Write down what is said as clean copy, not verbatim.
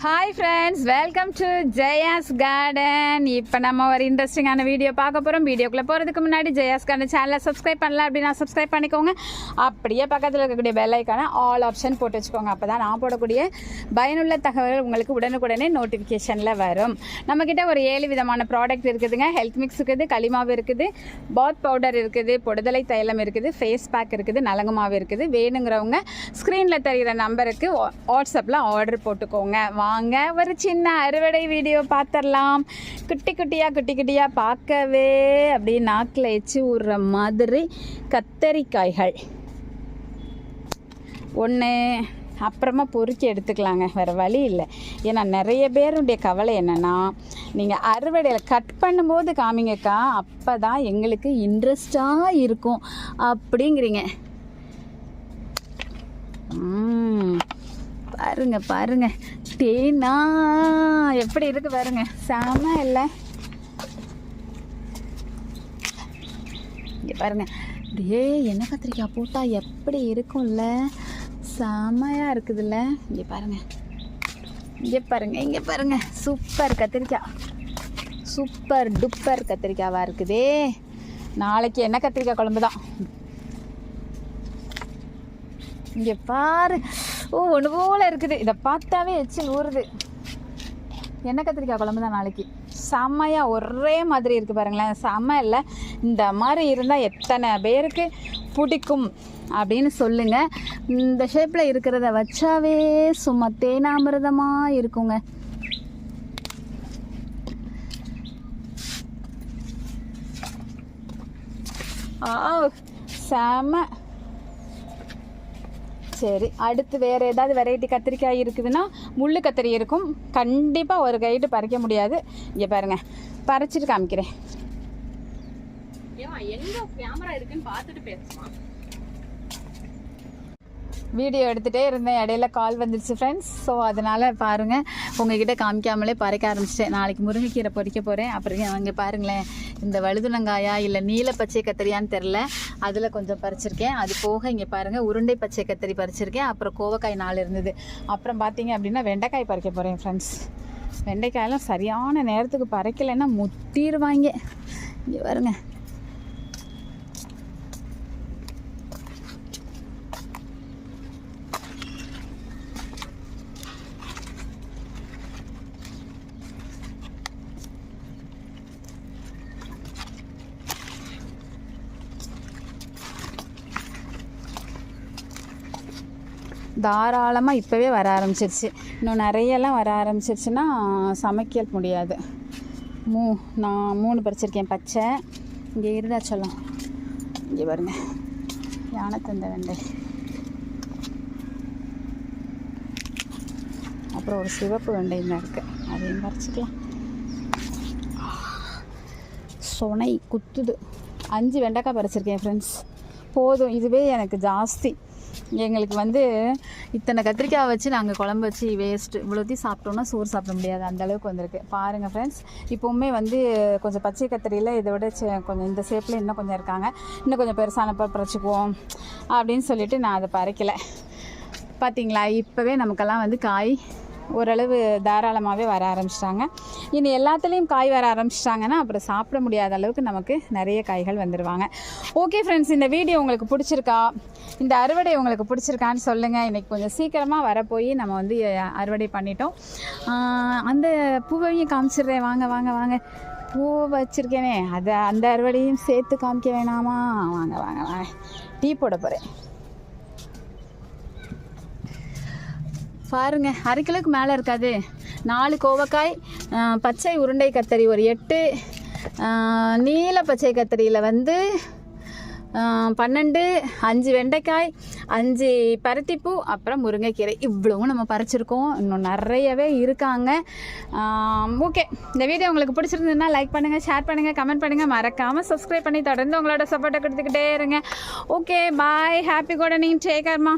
Hi friends, welcome to Jaya's garden. இப்போ நம்ம ஒரு இன்ட்ரெஸ்டிங்கான வீடியோ பார்க்க போகிறோம். வீடியோக்குள்ளே போகிறதுக்கு முன்னாடி ஜெயாஸ் கார்டன் சேனலை சப்ஸ்கிரைப் பண்ணல அப்படின்னா சப்ஸ்கிரைப் பண்ணிக்கோங்க. அப்படியே பக்கத்தில் இருக்கக்கூடிய பெல் ஐக்கான ஆல் ஆப்ஷன் போட்டு வச்சுக்கோங்க. அப்போ தான் நான் போடக்கூடிய பயனுள்ள தகவல்கள் உங்களுக்கு உடனுக்குடனே நோட்டிஃபிகேஷனில் வரும். நம்மக்கிட்ட ஒரு 7 விதமான ப்ராடக்ட் இருக்குதுங்க. ஹெல்த் மிக்ஸ் இருக்குது, களிமாவு இருக்குது, பாத் பவுடர் இருக்குது, பொடுதலை தைலம் இருக்குது, ஃபேஸ் பேக் இருக்குது, நலங்கு மாவு இருக்குது. வேணுங்கிறவங்க ஸ்க்ரீனில் தெரிகிற நம்பருக்கு வாட்ஸ்அப்பில் ஆர்டர் போட்டுக்கோங்க. வாங்க ஒரு சின்ன அறுவடை வீடியோ பார்த்துடலாம். குட்டி குட்டியாக பார்க்கவே அப்படி நாக்கில் எச்சு விடுற மாதிரி கத்தரிக்காய்கள் ஒன்று, அப்புறமா பொறுக்கி எடுத்துக்கலாங்க, வேறு வழி இல்லை. ஏன்னா நிறைய பேருடைய கவலை என்னென்னா, நீங்கள் அறுவடையில் கட் பண்ணும்போது காமிங்கக்கா, அப்போ தான் எங்களுக்கு இன்ட்ரெஸ்டாக இருக்கும் அப்படிங்கிறீங்க. பாருங்க தேனா எப்படி இருக்கு பாருங்க, செம இல்லை? இங்கே பாருங்க, எண்ணெய் கத்திரிக்காய் போட்டால் எப்படி இருக்கும்ல, செமையாக இருக்குதுல்ல. இங்கே பாருங்க சூப்பர் கத்திரிக்காய், சூப்பர் டூப்பர் கத்திரிக்காவாக இருக்குதே. நாளைக்கு எண்ணெய் கத்திரிக்காய் குழம்பு தான். இங்கே பாரு, ஒன்று போல் இருக்குது. இதை பார்த்தாவே எச்சில் ஊறுது. எண்ணெய் கத்திரிக்காய் குழம்பு தான் நாளைக்கு. செம்மையாக ஒரே மாதிரி இருக்குது பாருங்களேன், செம்ம இல்லை? இந்த மாதிரி இருந்தால் எத்தனை பேருக்கு பிடிக்கும் அப்படின்னு சொல்லுங்கள். இந்த ஷேப்பில் இருக்கிறத வச்சாவே சும்மா தேனாமிரதமாக இருக்குங்க. செம்ம. சரி, அடுத்து வேறு ஏதாவது வெரைட்டி கத்திரிக்காய் இருக்குதுன்னா, முள்ளு கத்திரி இருக்கும், கண்டிப்பாக ஒரு கைட்டு பறிக்க முடியாது. இங்கே பாருங்கள், பறிச்சிட்டு காமிக்கிறேன். எங்கே கேமரா இருக்குன்னு பார்த்துட்டு பேசுமா. வீடியோ எடுத்துகிட்டே இருந்தேன், இடையில கால் வந்துடுச்சு ஃப்ரெண்ட்ஸ். ஸோ அதனால் பாருங்கள், உங்ககிட்ட காமிக்காமலே பறிக்க ஆரம்பிச்சிட்டேன். நாளைக்கு முருங்கைக்கீரை பொறிக்க போகிறேன். அப்புறம் அங்கே பாருங்களேன், இந்த வழுதுனங்காயா இல்லை நீல பச்சை கத்திரியான்னு தெரில, அதில் கொஞ்சம் பறிச்சிருக்கேன். அது போக இங்கே பாருங்கள், உருண்டை பச்சை கத்திரி பறிச்சிருக்கேன். அப்புறம் கோவக்காய் 4 இருந்தது. அப்புறம் பார்த்தீங்க அப்படின்னா வெண்டைக்காய் பறிக்க போகிறேன் ஃப்ரெண்ட்ஸ். வெண்டைக்காயெல்லாம் சரியான நேரத்துக்கு பறிக்கலைன்னா முத்திடுவாங்க. இங்கே பாருங்க, தாராளமாக இப்போவே வர ஆரம்பிச்சிருச்சு. இன்னும் நிறையெல்லாம் வர ஆரம்பிச்சிருச்சுன்னா சமைக்க முடியாது. நான் 3 பறிச்சிருக்கேன் பச்சை. இங்கே இருதாச்சலாம், இங்கே பாருங்க, யானைத்தந்த வெண்டை, அப்புறம் ஒரு சிவப்பு வெண்டையும் தான் இருக்குது, அதையும் பறிச்சிக்கலாம். சொனை குத்துது. 5 வெண்டைக்காய் பறிச்சிருக்கேன் ஃப்ரெண்ட்ஸ். போதும், இதுவே எனக்கு ஜாஸ்தி. எங்களுக்கு இத்தனை கத்திரிக்காய் வச்சு நாங்கள் குழம்பு வச்சு வேஸ்ட்டு. இவ்வளோத்தையும் சாப்பிட்டோன்னா சோறு சாப்பிட முடியாது, அந்தளவுக்கு வந்திருக்கு. பாருங்கள் ஃப்ரெண்ட்ஸ், இப்போவுமே கொஞ்சம் பச்சை கத்திரியில் இதை விட கொஞ்சம் இந்த ஷேப்பில் இன்னும் கொஞ்சம் இருக்காங்க. இன்னும் கொஞ்சம் பெருசானப்போ பறிச்சுக்குவோம் அப்படின்னு சொல்லிவிட்டு நான் அதை பறிக்கலை. பார்த்தீங்களா, இப்போவே நமக்கெல்லாம் காய் ஓரளவு தாராளமாகவே வர ஆரம்பிச்சிட்டாங்க. இனி எல்லாத்துலேயும் காய் வர ஆரம்பிச்சிட்டாங்கன்னா அப்புறம் சாப்பிட முடியாத அளவுக்கு நமக்கு நிறைய காய்கள் வந்துடுவாங்க. ஓகே ஃப்ரெண்ட்ஸ், இந்த வீடியோ உங்களுக்கு பிடிச்சிருக்கா, இந்த அறுவடை உங்களுக்கு பிடிச்சிருக்கான்னு சொல்லுங்கள். இன்றைக்கி கொஞ்சம் சீக்கிரமாக வரப்போய் நம்ம அறுவடை பண்ணிட்டோம். அந்த பூவையும் காமிச்சிடுறேன். வாங்க பூ வச்சுருக்கேனே, அந்த அறுவடையும் சேர்த்து காமிக்க வேணாமா? வாங்க டீ போட போகிறேன். பாருங்க, 1/2 கிலோக்கு மேலே இருக்காது. 4 கோவக்காய், பச்சை உருண்டை கத்தரி ஒரு 8, நீல பச்சை கத்தரியில் 12, 5 வெண்டைக்காய், 5 பருத்திப்பூ, அப்புறம் முருங்கைக்கீரை. இவ்வளவும் நம்ம பறிச்சிருக்கோம். இன்னும் நிறையவே இருக்காங்க. ஓகே, இந்த வீடியோ உங்களுக்கு பிடிச்சிருந்ததுன்னா லைக் பண்ணுங்கள், ஷேர் பண்ணுங்கள், கமெண்ட் பண்ணுங்கள், மறக்காமல் சப்ஸ்கிரைப் பண்ணி தொடர்ந்து உங்களோட சப்போர்ட்டை கொடுத்துக்கிட்டே இருங்க. ஓகே, பாய், ஹாப்பி கார்டனிங், டேக் கேர்மா.